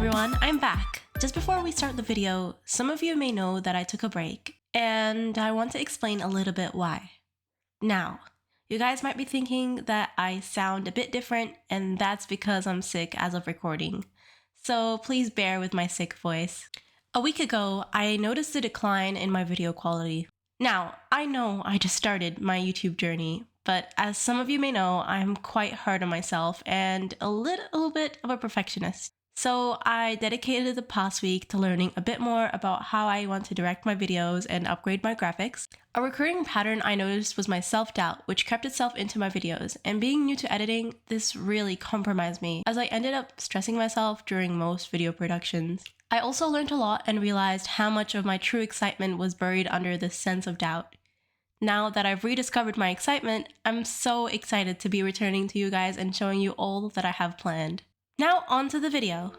everyone, I'm back. Just before we start the video, some of you may know that I took a break, and I want to explain a little bit why. Now, you guys might be thinking that I sound a bit different, and that's because I'm sick as of recording. So please bear with my sick voice. A week ago, I noticed a decline in my video quality. Now, I know I just started my YouTube journey, but as some of you may know, I'm quite hard on myself and a little bit of a perfectionist. So I dedicated the past week to learning a bit more about how I want to direct my videos and upgrade my graphics. A recurring pattern I noticed was my self-doubt, which crept itself into my videos, and being new to editing, this really compromised me as I ended up stressing myself during most video productions. I also learned a lot and realized how much of my true excitement was buried under this sense of doubt. Now that I've rediscovered my excitement, I'm so excited to be returning to you guys and showing you all that I have planned. Now on to the video.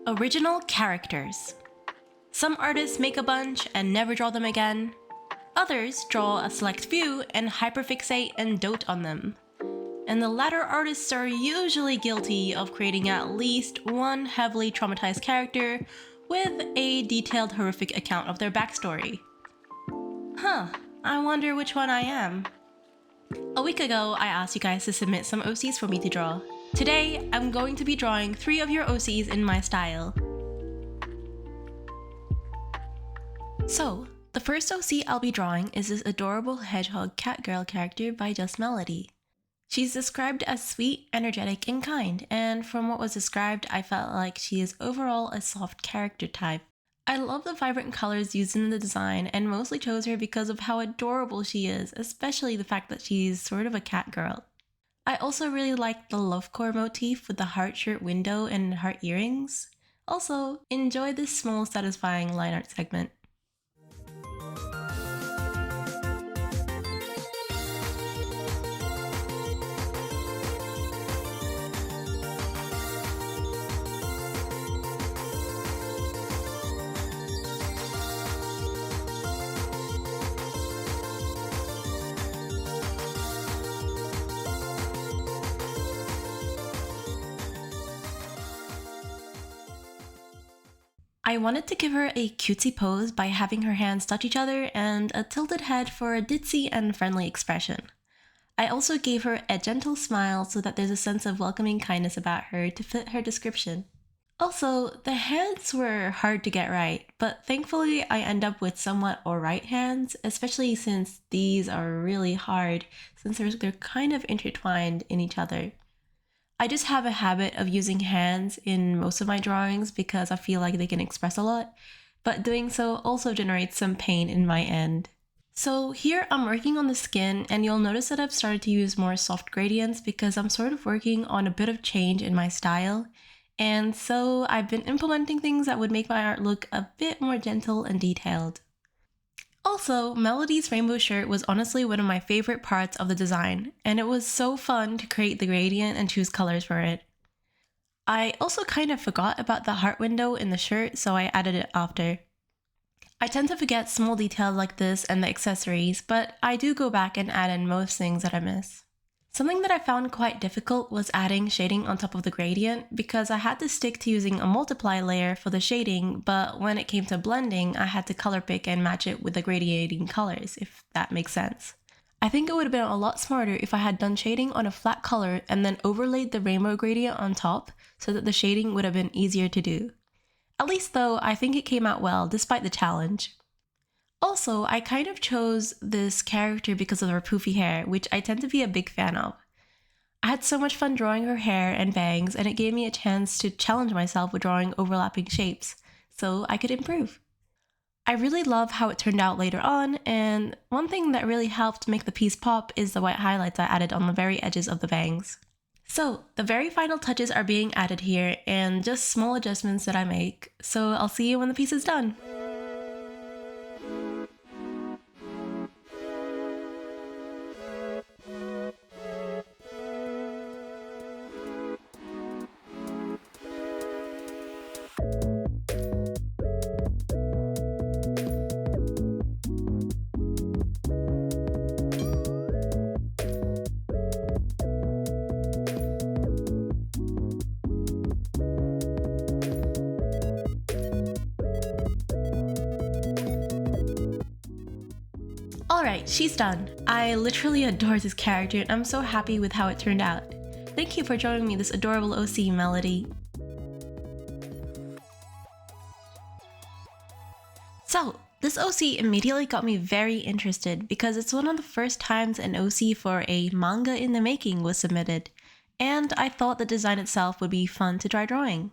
Original characters. Some artists make a bunch and never draw them again. Others draw a select few and hyperfixate and dote on them. And the latter artists are usually guilty of creating at least one heavily traumatized character with a detailed horrific account of their backstory. I wonder which one I am. A week ago, I asked you guys to submit some OCs for me to draw. Today, I'm going to be drawing 3 of your OCs in my style. So, the first OC I'll be drawing is this adorable Hedgehog Catgirl character by Just Melody. She's described as sweet, energetic, and kind, and from what was described, I felt like she is overall a soft character type. I love the vibrant colors used in the design and mostly chose her because of how adorable she is, especially the fact that she's sort of a cat girl. I also really like the love core motif with the heart shirt window and heart earrings. Also, enjoy this small satisfying line art segment. I wanted to give her a cutesy pose by having her hands touch each other and a tilted head for a ditzy and friendly expression. I also gave her a gentle smile so that there's a sense of welcoming kindness about her to fit her description. Also, the hands were hard to get right, but thankfully I end up with somewhat alright hands, especially since these are really hard since they're kind of intertwined in each other. I just have a habit of using hands in most of my drawings because I feel like they can express a lot, but doing so also generates some pain in my end. So here I'm working on the skin, and you'll notice that I've started to use more soft gradients because I'm sort of working on a bit of change in my style, and so I've been implementing things that would make my art look a bit more gentle and detailed. Also, Melody's rainbow shirt was honestly one of my favorite parts of the design, and it was so fun to create the gradient and choose colors for it. I also kind of forgot about the heart window in the shirt, so I added it after. I tend to forget small details like this and the accessories, but I do go back and add in most things that I miss. Something that I found quite difficult was adding shading on top of the gradient because I had to stick to using a multiply layer for the shading, but when it came to blending, I had to color pick and match it with the gradiating colors, if that makes sense. I think it would have been a lot smarter if I had done shading on a flat color and then overlaid the rainbow gradient on top so that the shading would have been easier to do. At least though, I think it came out well despite the challenge. Also, I kind of chose this character because of her poofy hair, which I tend to be a big fan of. I had so much fun drawing her hair and bangs, and it gave me a chance to challenge myself with drawing overlapping shapes, so I could improve. I really love how it turned out later on, and one thing that really helped make the piece pop is the white highlights I added on the very edges of the bangs. So, the very final touches are being added here, and just small adjustments that I make, so I'll see you when the piece is done. Alright, she's done. I literally adore this character and I'm so happy with how it turned out. Thank you for showing me this adorable OC, Melody. So, this OC immediately got me very interested because it's one of the first times an OC for a manga in the making was submitted, and I thought the design itself would be fun to try drawing.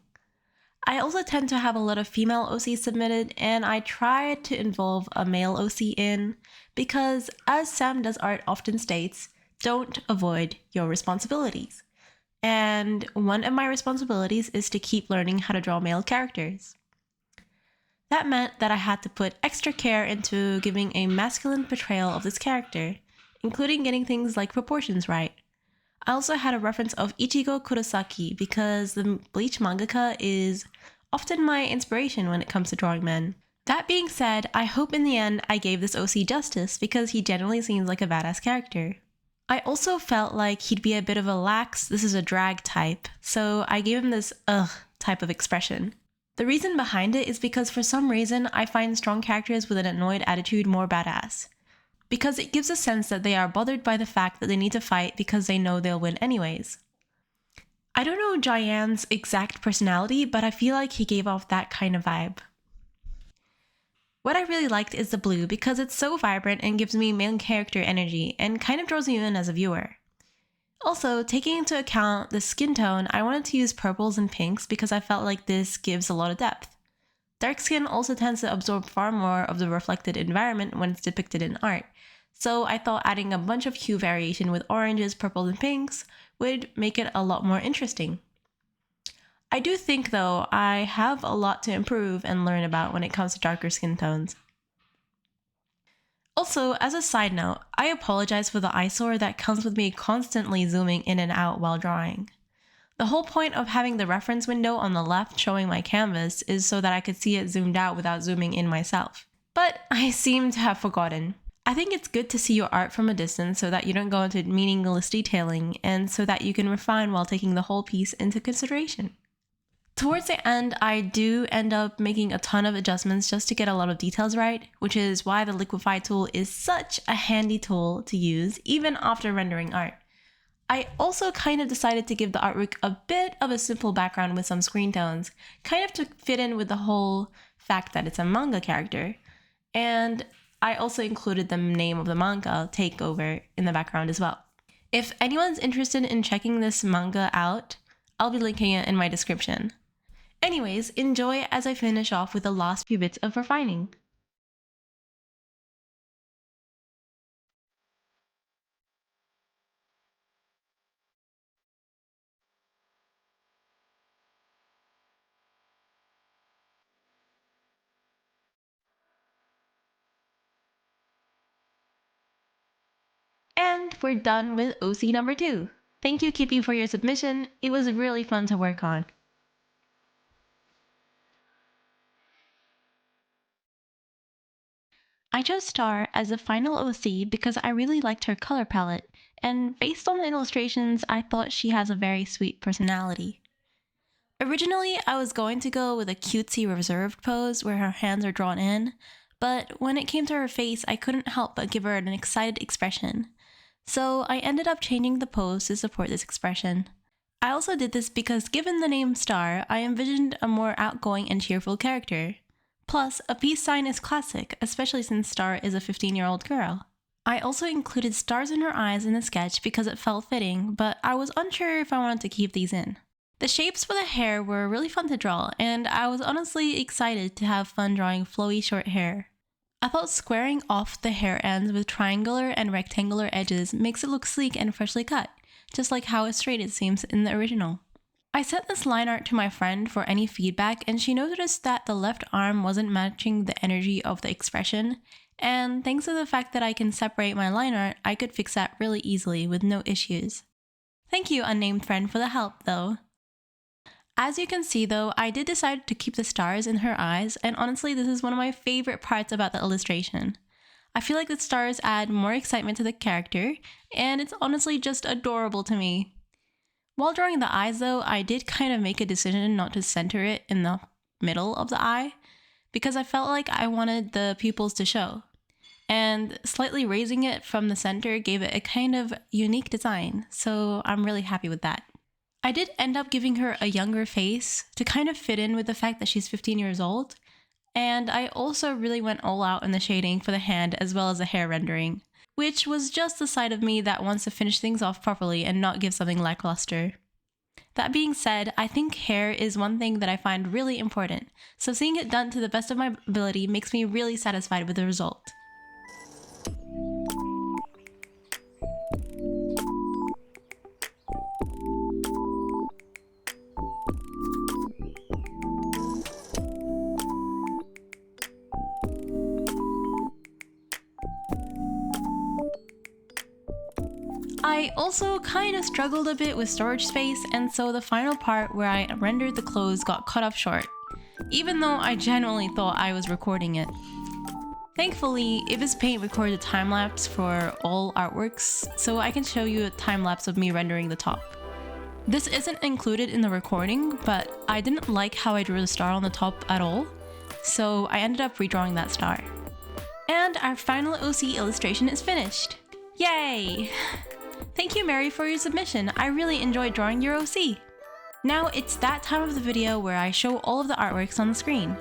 I also tend to have a lot of female OCs submitted, and I tried to involve a male OC in, because as Sam Does Art often states, don't avoid your responsibilities. And one of my responsibilities is to keep learning how to draw male characters. That meant that I had to put extra care into giving a masculine portrayal of this character, including getting things like proportions right. I also had a reference of Ichigo Kurosaki because the Bleach mangaka is often my inspiration when it comes to drawing men. That being said, I hope in the end I gave this OC justice because he generally seems like a badass character. I also felt like he'd be a bit of a lax, this is a drag type, so I gave him this ugh type of expression. The reason behind it is because for some reason I find strong characters with an annoyed attitude more badass. Because it gives a sense that they are bothered by the fact that they need to fight because they know they'll win anyways. I don't know Jayan's exact personality, but I feel like he gave off that kind of vibe. What I really liked is the blue because it's so vibrant and gives me main character energy and kind of draws you in as a viewer. Also, taking into account the skin tone, I wanted to use purples and pinks because I felt like this gives a lot of depth. Dark skin also tends to absorb far more of the reflected environment when it's depicted in art, so I thought adding a bunch of hue variation with oranges, purples, and pinks would make it a lot more interesting. I do think though I have a lot to improve and learn about when it comes to darker skin tones. Also, as a side note, I apologize for the eyesore that comes with me constantly zooming in and out while drawing. The whole point of having the reference window on the left showing my canvas is so that I could see it zoomed out without zooming in myself. But I seem to have forgotten. I think it's good to see your art from a distance so that you don't go into meaningless detailing and so that you can refine while taking the whole piece into consideration. Towards the end, I do end up making a ton of adjustments just to get a lot of details right, which is why the liquify tool is such a handy tool to use even after rendering art. I also kind of decided to give the artwork a bit of a simple background with some screen tones, kind of to fit in with the whole fact that it's a manga character. And I also included the name of the manga, Takeover, in the background as well. If anyone's interested in checking this manga out, I'll be linking it in my description. Anyways, enjoy as I finish off with the last few bits of refining. And we're done with OC number 2. Thank you, Khippy, for your submission. It was really fun to work on. I chose Star as the final OC because I really liked her color palette, and based on the illustrations, I thought she has a very sweet personality. Originally, I was going to go with a cutesy reserved pose where her hands are drawn in, but when it came to her face, I couldn't help but give her an excited expression. So I ended up changing the pose to support this expression. I also did this because given the name Star, I envisioned a more outgoing and cheerful character. Plus, a peace sign is classic, especially since Star is a 15-year-old girl. I also included stars in her eyes in the sketch because it felt fitting, but I was unsure if I wanted to keep these in. The shapes for the hair were really fun to draw, and I was honestly excited to have fun drawing flowy short hair. I thought squaring off the hair ends with triangular and rectangular edges makes it look sleek and freshly cut, just like how straight it seems in the original. I sent this line art to my friend for any feedback, and she noticed that the left arm wasn't matching the energy of the expression, and thanks to the fact that I can separate my line art, I could fix that really easily with no issues. Thank you, unnamed friend, for the help, though. As you can see though, I did decide to keep the stars in her eyes, and honestly this is one of my favorite parts about the illustration. I feel like the stars add more excitement to the character, and it's honestly just adorable to me. While drawing the eyes though, I did kind of make a decision not to center it in the middle of the eye, because I felt like I wanted the pupils to show. and slightly raising it from the center gave it a kind of unique design, so I'm really happy with that. I did end up giving her a younger face to kind of fit in with the fact that she's 15 years old, and I also really went all out in the shading for the hand as well as the hair rendering, which was just the side of me that wants to finish things off properly and not give something lackluster. That being said, I think hair is one thing that I find really important, so seeing it done to the best of my ability makes me really satisfied with the result. I also kind of struggled a bit with storage space, and so the final part where I rendered the clothes got cut off short, even though I genuinely thought I was recording it. Thankfully, Ibis Paint recorded a time-lapse for all artworks, so I can show you a time-lapse of me rendering the top. This isn't included in the recording, but I didn't like how I drew the star on the top at all, so I ended up redrawing that star. And our final OC illustration is finished! Yay! Thank you, Mary, for your submission. I really enjoyed drawing your OC. Now it's that time of the video where I show all of the artworks on the screen.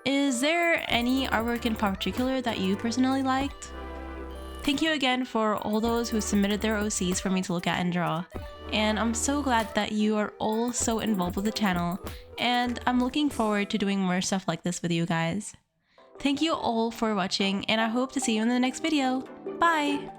Is there any artwork in particular that you personally liked? Thank you again for all those who submitted their OCs for me to look at and draw. And I'm so glad that you are all so involved with the channel, and I'm looking forward to doing more stuff like this with you guys. Thank you all for watching, and I hope to see you in the next video. Bye!